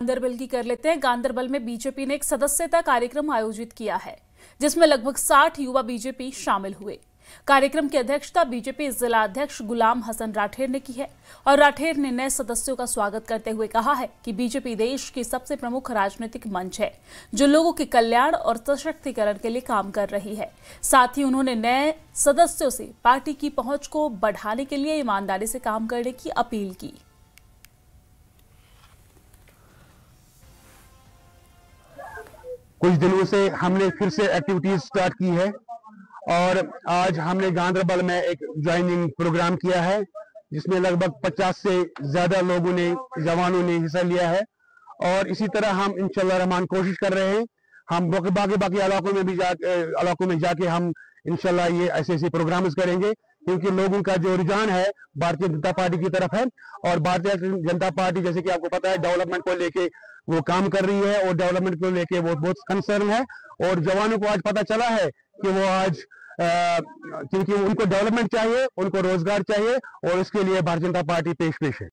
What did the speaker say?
गांदरबल की कर लेते हैं। गांदरबल में बीजेपी ने एक सदस्यता कार्यक्रम आयोजित किया है, जिसमें लगभग 60 युवा बीजेपी शामिल हुए। कार्यक्रम की अध्यक्षता बीजेपी जिला अध्यक्ष गुलाम हसन राठेर ने की है और राठेर ने नए सदस्यों का स्वागत करते हुए कहा है कि बीजेपी देश की सबसे प्रमुख राजनीतिक मंच है, जो लोगों के कल्याण और सशक्तिकरण के लिए काम कर रही है। साथ ही उन्होंने नए सदस्यों से पार्टी की पहुंच को बढ़ाने के लिए ईमानदारी से काम करने की अपील की। कुछ दिनों से हमने फिर से एक्टिविटीज स्टार्ट की है और आज हमने गांदरबल में एक ज्वाइनिंग प्रोग्राम किया है, जिसमें लगभग 50 से ज्यादा लोगों ने, जवानों ने हिस्सा लिया है। और इसी तरह हम इंशाल्लाह रहमान कोशिश कर रहे हैं, हम बाकी इलाकों में जाके हम इंशाल्लाह ये ऐसे प्रोग्राम्स करेंगे, क्योंकि लोगों का जो रुझान है भारतीय जनता पार्टी की तरफ है। और भारतीय जनता पार्टी, जैसे कि आपको पता है, डेवलपमेंट को लेके वो काम कर रही है और डेवलपमेंट को लेके वो बहुत कंसर्न है। और जवानों को आज पता चला है कि वो आज क्योंकि उनको डेवलपमेंट चाहिए, उनको रोजगार चाहिए और उसके लिए भारतीय जनता पार्टी पेश है।